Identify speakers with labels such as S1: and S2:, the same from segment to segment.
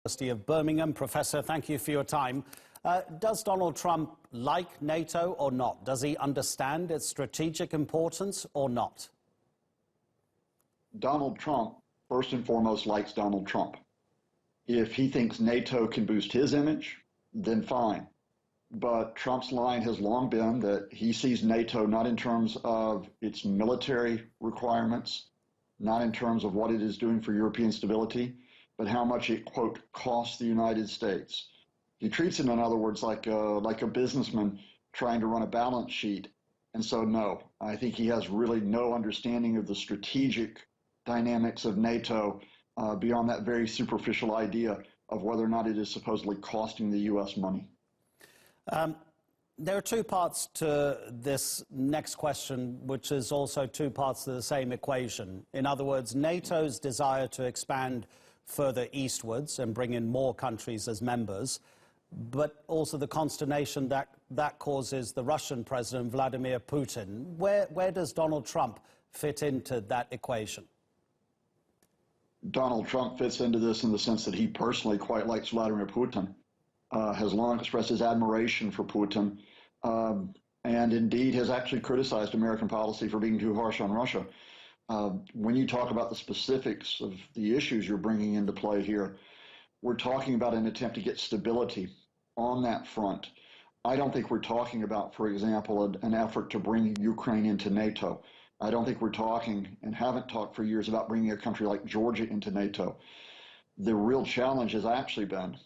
S1: University of Birmingham. Professor, thank you for your time. Does Donald Trump like NATO or not? Does he understand its strategic importance or not?
S2: Donald Trump, first and foremost, likes Donald Trump. If he thinks NATO can boost his image, then fine. But Trump's line has long been that he sees NATO not in terms of its military requirements, not in terms of what it is doing for European stability, but how much it, quote, costs the United States. He treats it, in other words, like a businessman trying to run a balance sheet. And so, no, I think he has really no understanding of the strategic dynamics of NATO beyond that very superficial idea of whether or not it is supposedly costing the U.S. money.
S1: There are two parts to this next question, which is also two parts to the same equation. In other words, NATO's desire to expand further eastwards and bring in more countries as members, but also the consternation that causes the Russian President, Vladimir Putin. Where does Donald Trump fit into that equation?
S2: Donald Trump fits into this in the sense that he personally quite likes Vladimir Putin, has long expressed his admiration for Putin, and indeed has actually criticized American policy for being too harsh on Russia. When you talk about the specifics of the issues you're bringing into play here, we're talking about an attempt to get stability on that front. I don't think we're talking about, for example, an effort to bring Ukraine into NATO. I don't think we're talking, and haven't talked for years, about bringing a country like Georgia into NATO. The real challenge has actually been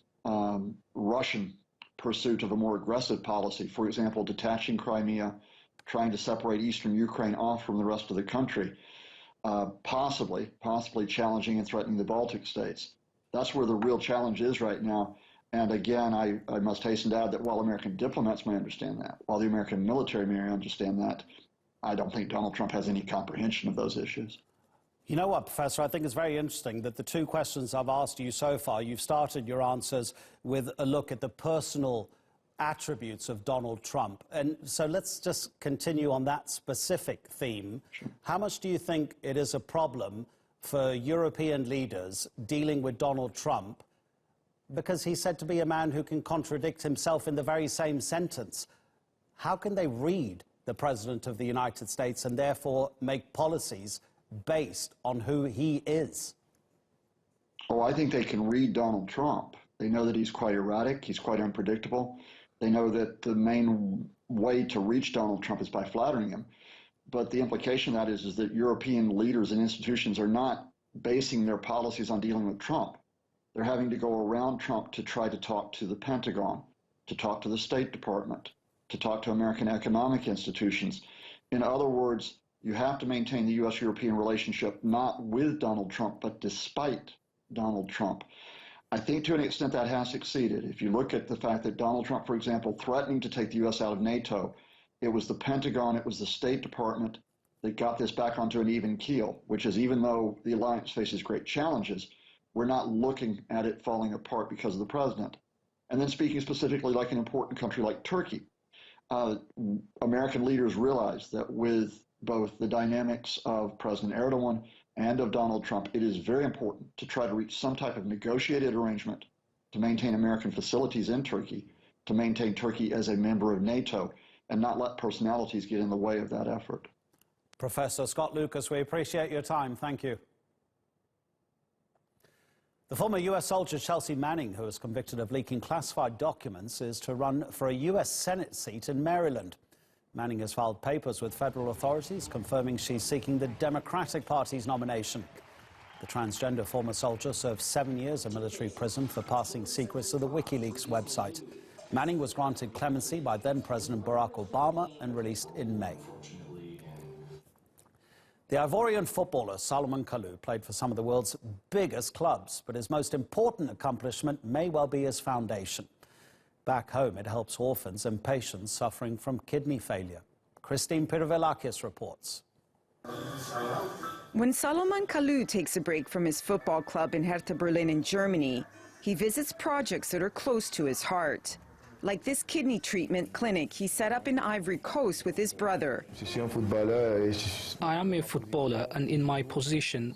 S2: Russian pursuit of a more aggressive policy, for example, detaching Crimea, trying to separate eastern Ukraine off from the rest of the country, possibly challenging and threatening the Baltic states. That's where the real challenge is right now. And again, I must hasten to add that while American diplomats may understand that, while the American military may understand that, I don't think Donald Trump has any comprehension of those issues.
S1: You know what, Professor, I think it's very interesting that the two questions I've asked you so far, you've started your answers with a look at the personal attributes of Donald Trump. And so let's just continue on that specific theme.
S2: Sure.
S1: How much do you think it is a problem for European leaders dealing with Donald Trump, because he's said to be a man who can contradict himself in the very same sentence? How can they read the President of the United States and therefore make policies based on who he is?
S2: Oh, I think they can read Donald Trump. They know that he's quite erratic, he's quite unpredictable. They know that the main way to reach Donald Trump is by flattering him. But the implication of that is that European leaders and institutions are not basing their policies on dealing with Trump. They're having to go around Trump to try to talk to the Pentagon, to talk to the State Department, to talk to American economic institutions. In other words, you have to maintain the U.S.-European relationship not with Donald Trump, but despite Donald Trump. I think to an extent that has succeeded. If you look at the fact that Donald Trump, for example, threatening to take the U.S. out of NATO, it was the Pentagon, it was the State Department that got this back onto an even keel, which is, even though the alliance faces great challenges, we're not looking at it falling apart because of the president. And then speaking specifically like an important country like Turkey, American leaders realize that with both the dynamics of President Erdogan and of Donald Trump, it is very important to try to reach some type of negotiated arrangement to maintain American facilities in Turkey, to maintain Turkey as a member of NATO, and not let personalities get in the way of that effort.
S1: Professor Scott Lucas, we appreciate your time. Thank you. The former U.S. soldier Chelsea Manning, who was convicted of leaking classified documents, is to run for a U.S. Senate seat in Maryland. Manning has filed papers with federal authorities confirming she's seeking the Democratic Party's nomination. The transgender former soldier served 7 years in military prison for passing secrets to the WikiLeaks website. Manning was granted clemency by then-President Barack Obama and released in May. The Ivorian footballer Salomon Kalou played for some of the world's biggest clubs, but his most important accomplishment may well be his foundation. Back home, it helps orphans and patients suffering from kidney failure. Christine Piravelakis reports.
S3: When Salomon Kalou takes a break from his football club in Hertha Berlin in Germany, he visits projects that are close to his heart. Like this kidney treatment clinic he set up in Ivory Coast with his brother.
S4: I am a footballer, and in my position,